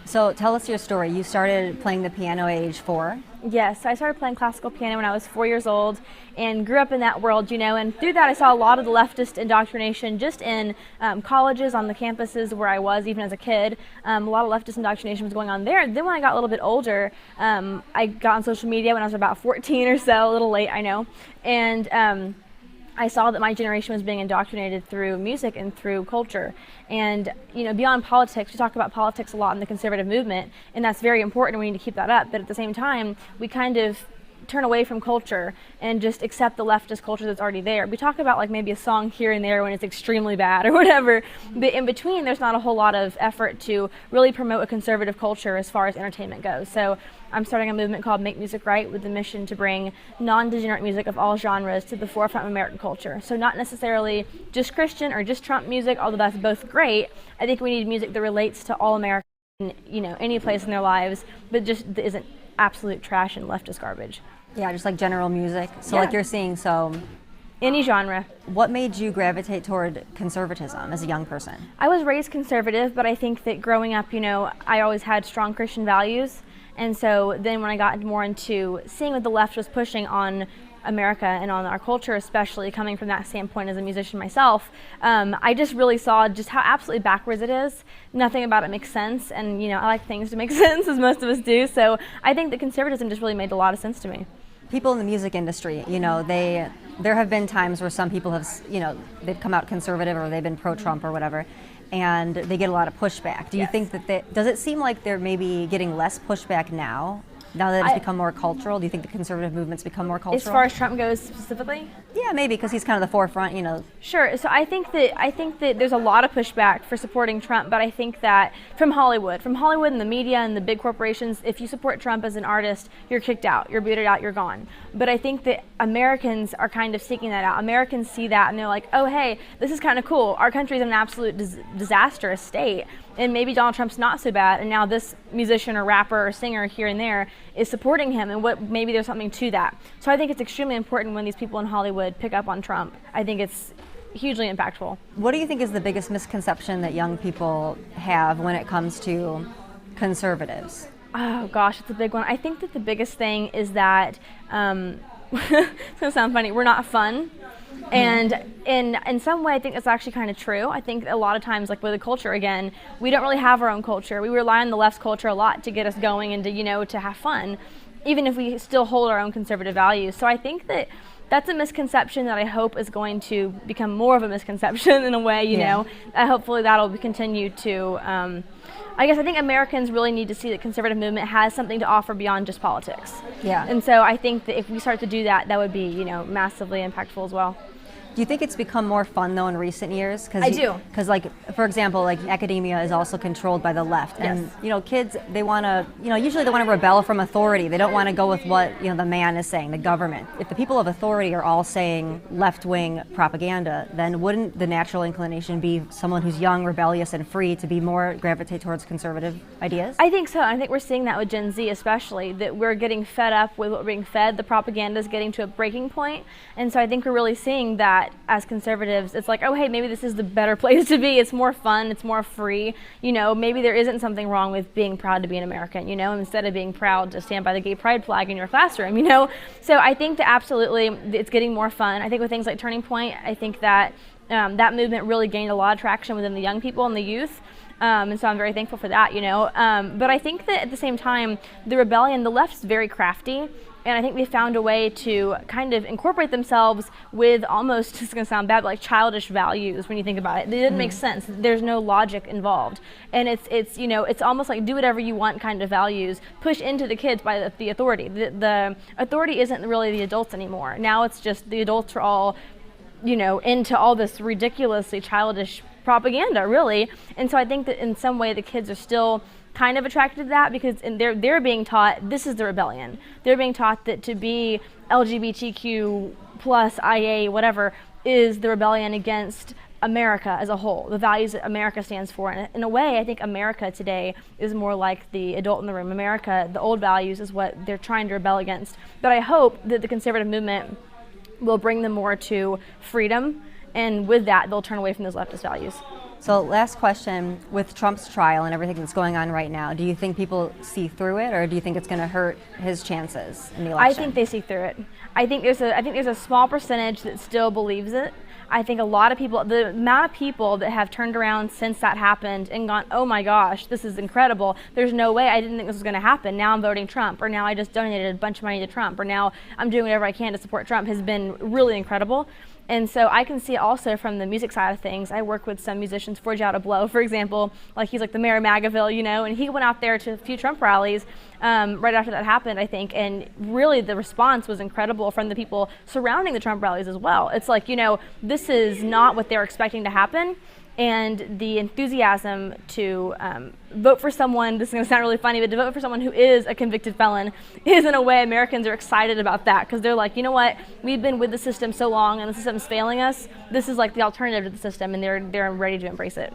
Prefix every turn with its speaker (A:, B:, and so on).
A: So tell us your story. You started playing the piano at age 4.
B: Yes, so I started playing classical piano when I was 4 years old and grew up in that world, and through that I saw a lot of the leftist indoctrination just in colleges, on the campuses where I was, even as a kid. A lot of leftist indoctrination was going on there. Then when I got a little bit older, I got on social media when I was about 14 or so, a little late, I know, and I saw that my generation was being indoctrinated through music and through culture. And, beyond politics, we talk about politics a lot in the conservative movement, and that's very important. We need to keep that up. But at the same time, we kind of turn away from culture and just accept the leftist culture that's already there. We talk about like maybe a song here and there when it's extremely bad or whatever, but in between there's not a whole lot of effort to really promote a conservative culture as far as entertainment goes. So I'm starting a movement called Make Music Right with the mission to bring non-degenerate music of all genres to the forefront of American culture. So not necessarily just Christian or just Trump music, although that's both great. I think we need music that relates to all Americans, any place in their lives, but just isn't absolute trash and leftist garbage.
A: Yeah, just like general music. So
B: Yeah.
A: like you're seeing,
B: Any genre.
A: what made you gravitate toward conservatism as a young person?
B: I was raised conservative, but I think that growing up, I always had strong Christian values. And so then when I got more into seeing what the left was pushing on America and on our culture, especially coming from that standpoint as a musician myself, I just really saw just how absolutely backwards it is. Nothing about it makes sense. And, I like things to make sense, as most of us do. So I think that conservatism just really made a lot of sense to me.
A: People in the music industry, there have been times where some people have, they've come out conservative or they've been pro-Trump or whatever, and they get a lot of pushback. Do you
B: Yes.
A: think does it seem like they're maybe getting less pushback now that it's become more cultural? Do you think the conservative movement's become more cultural?
B: As far as Trump goes specifically?
A: Yeah, maybe because he's kind of the forefront,
B: Sure. So I think that there's a lot of pushback for supporting Trump, but I think that from Hollywood and the media and the big corporations, if you support Trump as an artist, you're kicked out, you're booted out, you're gone. But I think that Americans are kind of seeking that out. Americans see that and they're like, oh, hey, this is kind of cool. Our country's in an absolute disastrous state, and maybe Donald Trump's not so bad, and now this musician or rapper or singer here and there is supporting him, and maybe there's something to that. So I think it's extremely important when these people in Hollywood pick up on Trump. I think it's hugely impactful.
A: What do you think is the biggest misconception that young people have when it comes to conservatives?
B: Oh gosh, it's a big one. I think that the biggest thing is that it's gonna sound funny, we're not fun. And in some way, I think it's actually kind of true. I think a lot of times, like with the culture again, we don't really have our own culture. We rely on the left's culture a lot to get us going and to have fun, even if we still hold our own conservative values. So I think that that's a misconception that I hope is going to become more of a misconception in a way, hopefully that'll continue to, I think Americans really need to see that conservative movement has something to offer beyond just politics.
A: Yeah.
B: And so I think that if we start to do that, that would be, massively impactful as well.
A: Do you think it's become more fun though in recent years?
B: I do.
A: Because for example, academia is also controlled by the left, and kids, they want to, usually they want to rebel from authority. They don't want to go with what the man is saying, the government. If the people of authority are all saying left-wing propaganda, then wouldn't the natural inclination be someone who's young, rebellious, and free to be more gravitate towards conservative ideas?
B: I think so. I think we're seeing that with Gen Z especially, that we're getting fed up with what we're being fed. The propaganda is getting to a breaking point, and so I think we're really seeing that as conservatives. It's like, oh, hey, maybe this is the better place to be. It's more fun. It's more free. Maybe there isn't something wrong with being proud to be an American, instead of being proud to stand by the gay pride flag in your classroom, So I think that absolutely it's getting more fun. I think with things like Turning Point, I think that that movement really gained a lot of traction within the young people and the youth. And so I'm very thankful for that, But I think that at the same time, the rebellion, the left's very crafty. And I think they found a way to kind of incorporate themselves with almost, it's going to sound bad, but like childish values when you think about it. They didn't make sense. There's no logic involved. And it's almost like do whatever you want kind of values pushed into the kids by the authority. The authority isn't really the adults anymore. Now it's just the adults are all, into all this ridiculously childish propaganda, really. And so I think that in some way the kids are still kind of attracted to that because they're being taught this is the rebellion. They're being taught that to be LGBTQ plus IA whatever is the rebellion against America as a whole, the values that America stands for. And in a way, I think America today is more like the adult in the room. America, the old values is what they're trying to rebel against. But I hope that the conservative movement will bring them more to freedom, and with that, they'll turn away from those leftist values.
A: So last question, with Trump's trial and everything that's going on right now, do you think people see through it, or do you think it's going to hurt his chances in the election?
B: I think they see through it. I think there's a small percentage that still believes it. I think a lot of people, the amount of people that have turned around since that happened and gone, oh my gosh, this is incredible. There's no way, I didn't think this was going to happen. Now I'm voting Trump, or now I just donated a bunch of money to Trump, or now I'm doing whatever I can to support Trump, has been really incredible. And so I can see it also from the music side of things. I work with some musicians, Forge Out a Blow, for example, like he's like the mayor of Magaville, you know, and he went out there to a few Trump rallies right after that happened, I think, and really the response was incredible from the people surrounding the Trump rallies as well. It's like, you know, this is not what they're expecting to happen. And the enthusiasm to vote for someone, this is going to sound really funny, but to vote for someone who is a convicted felon is, in a way, Americans are excited about that, because they're like, you know what, we've been with the system so long and the system's failing us. This is like the alternative to the system, and they're ready to embrace it.